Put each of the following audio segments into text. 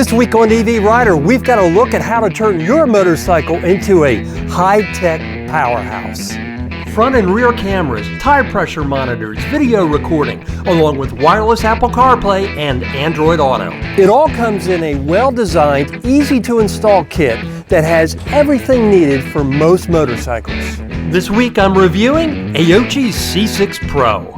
This week on EV Rider, we've got a look at how to turn your motorcycle into a high-tech powerhouse. Front and rear cameras, tire pressure monitors, video recording, along with wireless Apple CarPlay and Android Auto. It all comes in a well-designed, easy-to-install kit that has everything needed for most motorcycles. This week I'm reviewing Aoocci C6 Pro.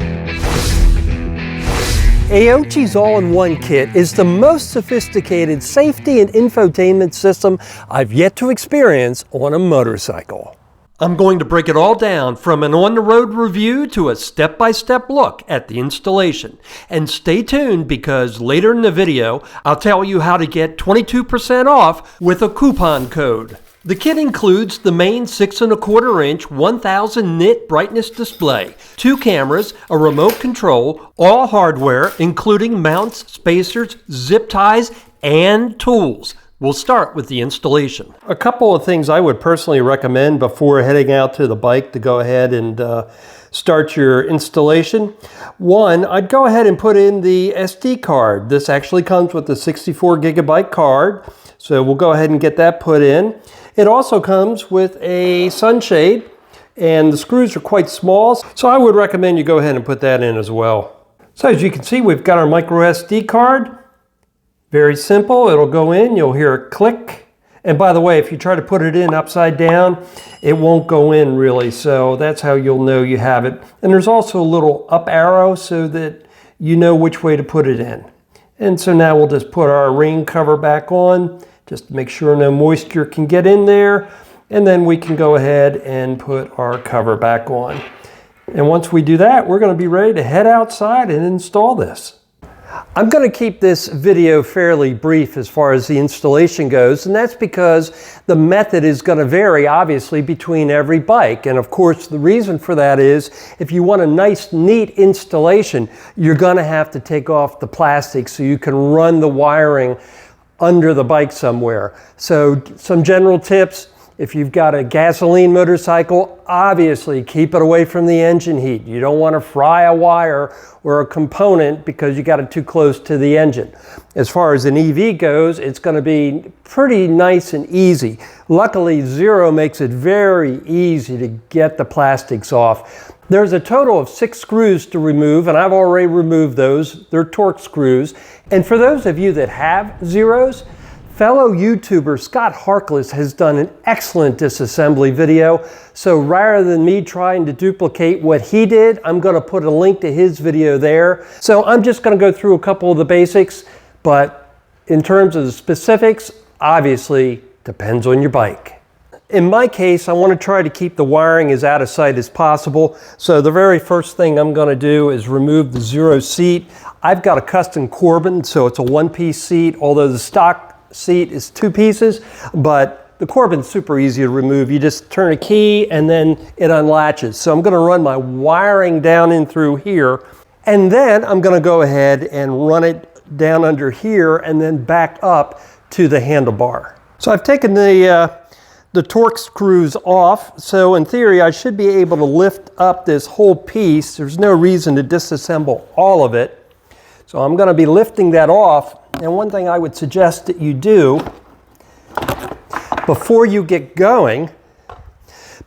Aoocci's all-in-one kit is the most sophisticated safety and infotainment system I've yet to experience on a motorcycle. I'm going to break it all down from an on-the-road review to a step-by-step look at the installation. And stay tuned because later in the video, I'll tell you how to get 22% off with a coupon code. The kit includes the main 6¼ 1000 nit brightness display, 2 cameras, a remote control, all hardware including mounts, spacers, zip ties, and tools. We'll start with the installation. A couple of things I would personally recommend before heading out to the bike to go ahead and start your installation. One, I'd go ahead and put in the SD card. This actually comes with the 64GB card, so we'll go ahead and get that put in. It also comes with a sunshade, and the screws are quite small, so I would recommend you go ahead and put that in as well. So as you can see, we've got our micro SD card. Very simple, it'll go in, you'll hear a click. And by the way, if you try to put it in upside down, it won't go in really, so that's how you'll know you have it. And there's also a little up arrow so that you know which way to put it in. And so now we'll just put our rain cover back on, just to make sure no moisture can get in there. And then we can go ahead and put our cover back on. And once we do that, we're going to be ready to head outside and install this. I'm going to keep this video fairly brief as far as the installation goes, and that's because the method is going to vary obviously between every bike. And of course the reason for that is if you want a nice neat installation, you're going to have to take off the plastic so you can run the wiring under the bike somewhere. So some general tips: if you've got a gasoline motorcycle, obviously keep it away from the engine heat. You don't want to fry a wire or a component because you got it too close to the engine. As far as an EV goes, it's going to be pretty nice and easy. Luckily, Zero makes it very easy to get the plastics off. There's a total of 6 screws to remove, and I've already removed those. They're Torx screws. And for those of you that have Zeros, fellow YouTuber Scott Harkless has done an excellent disassembly video. So rather than me trying to duplicate what he did, I'm going to put a link to his video there. So I'm just going to go through a couple of the basics, but in terms of the specifics, obviously depends on your bike. In my case, I want to try to keep the wiring as out of sight as possible. So the very first thing I'm going to do is remove the Zero seat. I've got a custom Corbin, so it's a 1-piece seat, although the stock seat is 2 pieces, but the Corbin's super easy to remove. You just turn a key and then it unlatches. So I'm going to run my wiring down in through here, and then I'm going to go ahead and run it down under here and then back up to the handlebar. So I've taken the Torx screws off, so in theory I should be able to lift up this whole piece. There's no reason to disassemble all of it. So I'm going to be lifting that off. And one thing I would suggest that you do before you get going,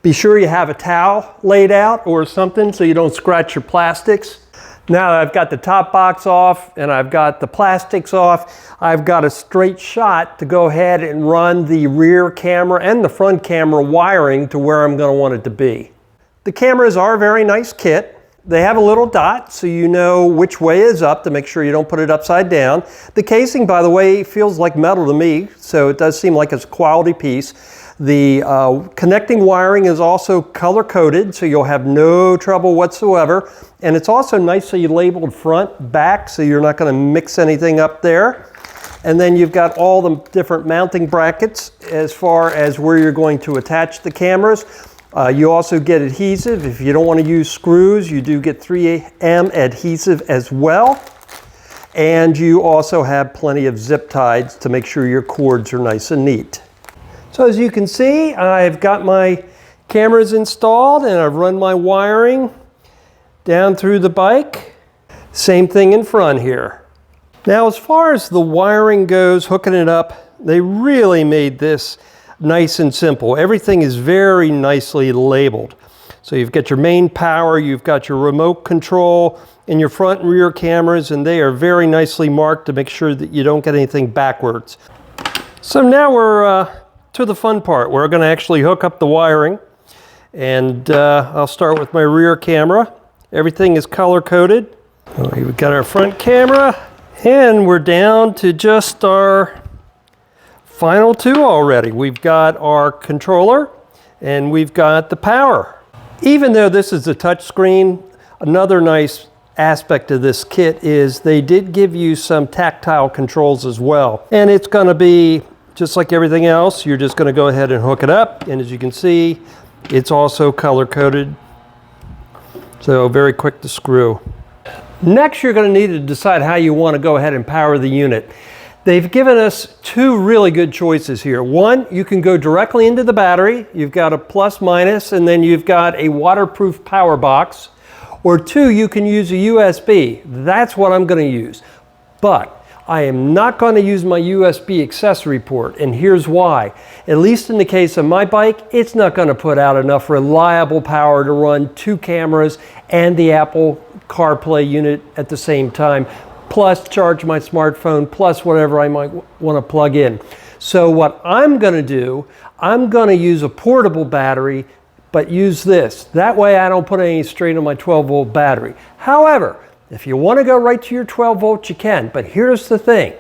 be sure you have a towel laid out or something so you don't scratch your plastics. Now that I've got the top box off and I've got the plastics off, I've got a straight shot to go ahead and run the rear camera and the front camera wiring to where I'm going to want it to be. The cameras are a very nice kit. They have a little dot so you know which way is up to make sure you don't put it upside down. The casing, by the way, feels like metal to me, so it does seem like it's a quality piece. The connecting wiring is also color-coded, so you'll have no trouble whatsoever. And it's also nicely labeled front, back, so you're not going to mix anything up there. And then you've got all the different mounting brackets as far as where you're going to attach the cameras. You also get adhesive. If you don't want to use screws, you do get 3M adhesive as well. And you also have plenty of zip ties to make sure your cords are nice and neat. So as you can see, I've got my cameras installed and I've run my wiring down through the bike. Same thing in front here. Now, as far as the wiring goes, hooking it up, they really made this nice and simple. Everything is very nicely labeled. So you've got your main power, you've got your remote control, and your front and rear cameras, and they are very nicely marked to make sure that you don't get anything backwards. So now we're to the fun part. We're going to actually hook up the wiring, and I'll start with my rear camera. Everything is color-coded. We've got our front camera, and we're down to just our final two already. We've got our controller, and we've got the power. Even though this is a touch screen, another nice aspect of this kit is they did give you some tactile controls as well. And it's going to be just like everything else. You're just going to go ahead and hook it up. And as you can see, it's also color coded. So very quick to screw. Next, you're going to need to decide how you want to go ahead and power the unit. They've given us two really good choices here. One, you can go directly into the battery. You've got a plus minus, and then you've got a waterproof power box. Or two, you can use a USB. That's what I'm going to use. But I am not going to use my USB accessory port, and here's why. At least in the case of my bike, it's not going to put out enough reliable power to run two cameras and the Apple CarPlay unit at the same time, plus charge my smartphone, plus whatever I might want to plug in. So what I'm going to do, I'm going to use a portable battery, but use this. That way I don't put any strain on my 12-volt battery. However, if you want to go right to your 12 volts, you can. But here's the thing.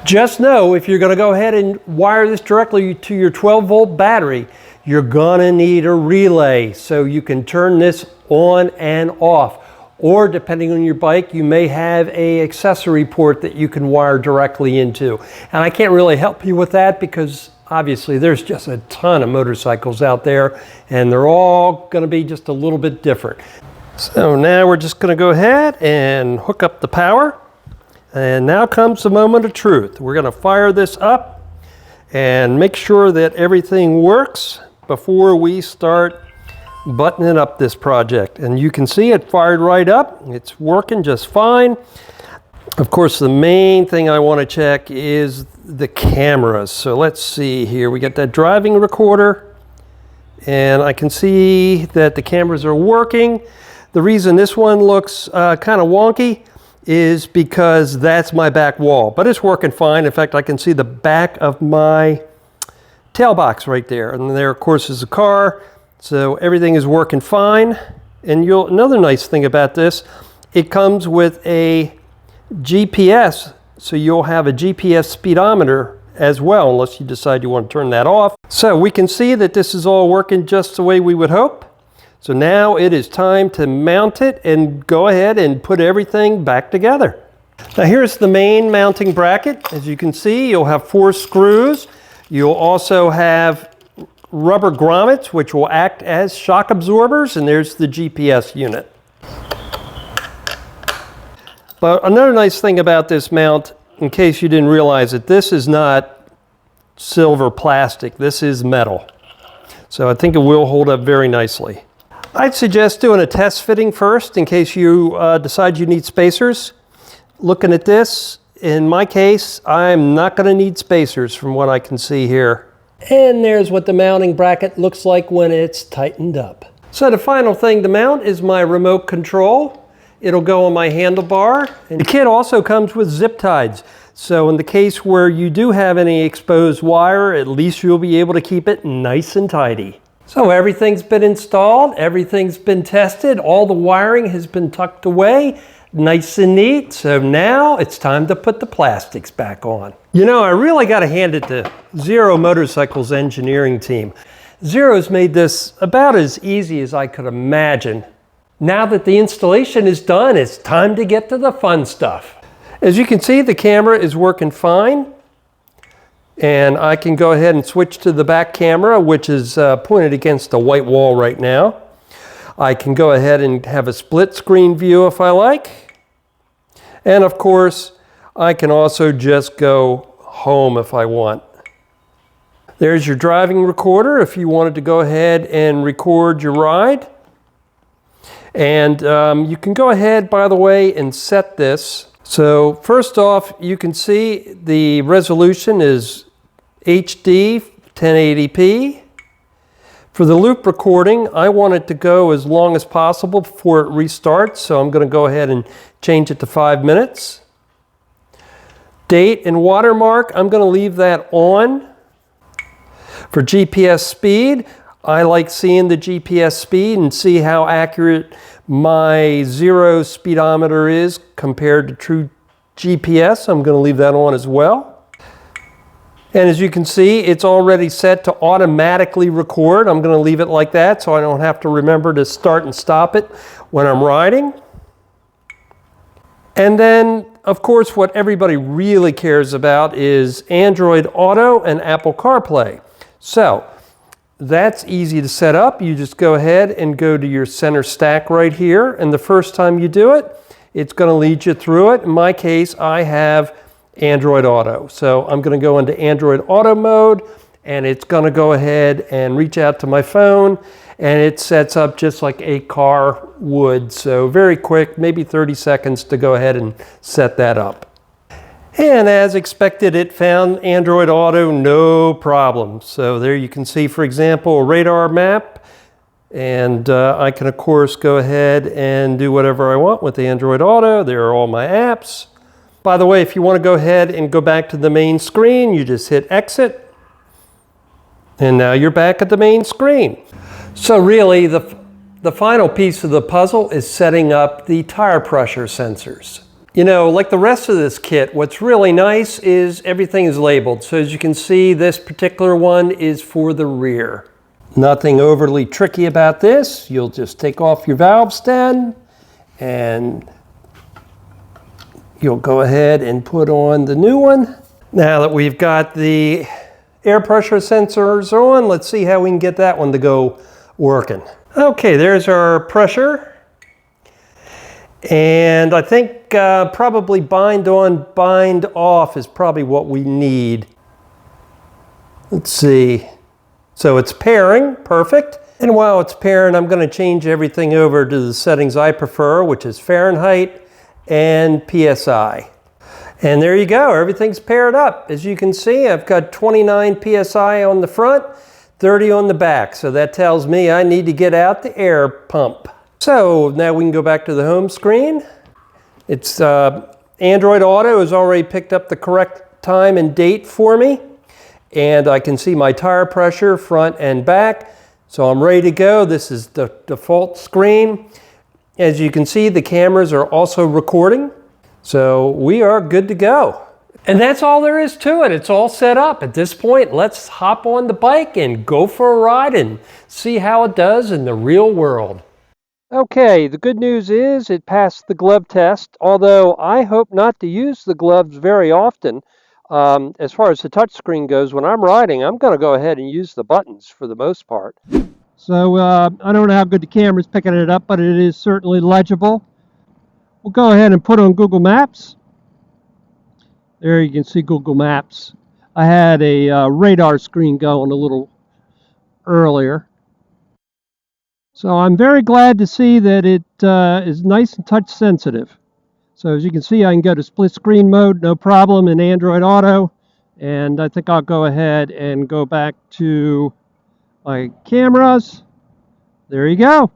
Just know if you're going to go ahead and wire this directly to your 12-volt battery, you're going to need a relay so you can turn this on and off. Or depending on your bike, you may have an accessory port that you can wire directly into. And I can't really help you with that because obviously there's just a ton of motorcycles out there and they're all going to be just a little bit different. So now we're just going to go ahead and hook up the power. And now comes the moment of truth. We're going to fire this up and make sure that everything works before we start buttoning up this project. And you can see it fired right up. It's working just fine. Of course, the main thing I want to check is the cameras. So let's see here. We got that driving recorder, and I can see that the cameras are working. The reason this one looks kind of wonky is because that's my back wall, but it's working fine. In fact, I can see the back of my tail box right there. And there, of course, is a car. So everything is working fine. And another nice thing about this, it comes with a GPS. So you'll have a GPS speedometer as well, unless you decide you want to turn that off. So we can see that this is all working just the way we would hope. So now it is time to mount it and go ahead and put everything back together. Now here's the main mounting bracket. As you can see, you'll have 4 screws. You'll also have rubber grommets, which will act as shock absorbers, and there's the GPS unit. But another nice thing about this mount, in case you didn't realize it, this is not silver plastic, this is metal. So I think it will hold up very nicely. I'd suggest doing a test fitting first in case you decide you need spacers. Looking at this, in my case, I'm not going to need spacers from what I can see here. And there's what the mounting bracket looks like when it's tightened up. So the final thing to mount is my remote control. It'll go on my handlebar. And the kit also comes with zip ties. So in the case where you do have any exposed wire, at least you'll be able to keep it nice and tidy. So everything's been installed, everything's been tested, all the wiring has been tucked away, nice and neat. So now it's time to put the plastics back on. You know, I really got to hand it to Zero Motorcycles engineering team. Zero's made this about as easy as I could imagine. Now that the installation is done, it's time to get to the fun stuff. As you can see, the camera is working fine. And I can go ahead and switch to the back camera, which is pointed against a white wall right now. I can go ahead and have a split screen view if I like. And of course, I can also just go home if I want. There's your driving recorder if you wanted to go ahead and record your ride. And you can go ahead, by the way, and set this So first off, you can see the resolution is HD 1080p. For the loop recording, I want it to go as long as possible before it restarts, so I'm going to go ahead and change it to 5 minutes. Date and watermark, I'm going to leave that on. For GPS speed, I like seeing the GPS speed and see how accurate my zero speedometer is compared to true GPS. I'm going to leave that on as well. And as you can see, it's already set to automatically record. I'm going to leave it like that so I don't have to remember to start and stop it when I'm riding. And then, of course, what everybody really cares about is Android Auto and Apple CarPlay. So that's easy to set up. You just go ahead and go to your center stack right here. And the first time you do it, it's going to lead you through it. In my case, I have Android Auto. So I'm going to go into Android Auto mode, and it's going to go ahead and reach out to my phone, and it sets up just like a car would. So very quick, maybe 30 seconds to go ahead and set that up. And as expected, it found Android Auto no problem. So there you can see, for example, a radar map. And I can, of course, go ahead and do whatever I want with Android Auto. There are all my apps. By the way, if you want to go ahead and go back to the main screen, you just hit exit. And now you're back at the main screen. So really, the final piece of the puzzle is setting up the tire pressure sensors. You know, like the rest of this kit, what's really nice is everything is labeled. So as you can see, this particular one is for the rear. Nothing overly tricky about this. You'll just take off your valve stem and you'll go ahead and put on the new one. Now that we've got the air pressure sensors on, let's see how we can get that one to go working. Okay, there's our pressure. And I think probably bind on, bind off is probably what we need. Let's see. So it's pairing, perfect. And while it's pairing, I'm going to change everything over to the settings I prefer, which is Fahrenheit and PSI. And there you go, everything's paired up. As you can see, I've got 29 PSI on the front, 30 on the back. So that tells me I need to get out the air pump. So now we can go back to the home screen. It's Android Auto has already picked up the correct time and date for me. And I can see my tire pressure front and back. So I'm ready to go. This is the default screen. As you can see, the cameras are also recording. So we are good to go. And that's all there is to it. It's all set up. At this point, let's hop on the bike and go for a ride and see how it does in the real world. Okay, the good news is it passed the glove test, although I hope not to use the gloves very often. As far as the touchscreen goes, when I'm riding, I'm going to go ahead and use the buttons for the most part. So I don't know how good the camera's picking it up, but it is certainly legible. We'll go ahead and put on Google Maps. There you can see Google Maps. I had a radar screen going a little earlier. So I'm very glad to see that it is nice and touch sensitive. So as you can see, I can go to split screen mode, no problem, in Android Auto. And I think I'll go ahead and go back to my cameras. There you go.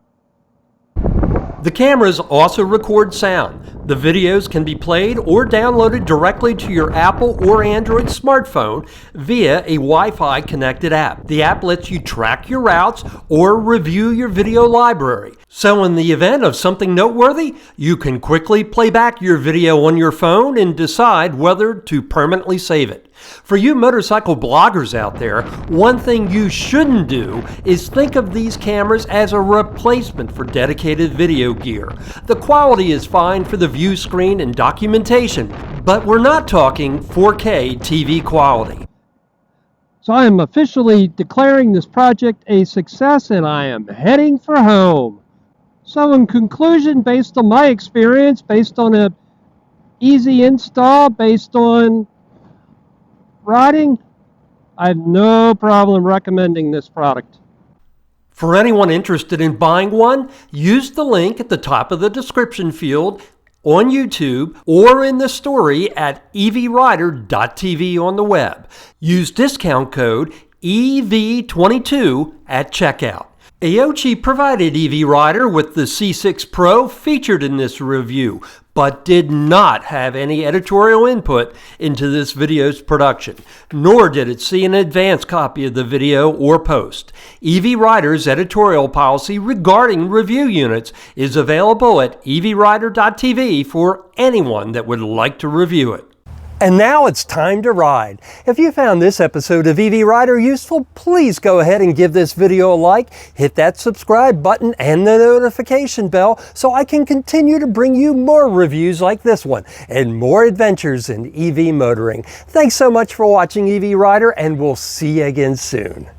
The cameras also record sound. The videos can be played or downloaded directly to your Apple or Android smartphone via a Wi-Fi connected app. The app lets you track your routes or review your video library. So in the event of something noteworthy, you can quickly play back your video on your phone and decide whether to permanently save it. For you motorcycle bloggers out there, one thing you shouldn't do is think of these cameras as a replacement for dedicated video gear. The quality is fine for the view screen and documentation, but we're not talking 4K TV quality. So I am officially declaring this project a success and I am heading for home. So in conclusion, based on my experience, based on a easy install, based on riding, I have no problem recommending this product. For anyone interested in buying one, use the link at the top of the description field on YouTube or in the story at evrider.tv on the web. Use discount code EV22 at checkout. Aoocci provided EVrider with the C6 Pro featured in this review, but did not have any editorial input into this video's production, nor did it see an advance copy of the video or post. EVrider's editorial policy regarding review units is available at evrider.tv for anyone that would like to review it. And now it's time to ride. If you found this episode of EVrider useful, please go ahead and give this video a like, hit that subscribe button and the notification bell so I can continue to bring you more reviews like this one and more adventures in EV motoring. Thanks so much for watching EVrider, and we'll see you again soon.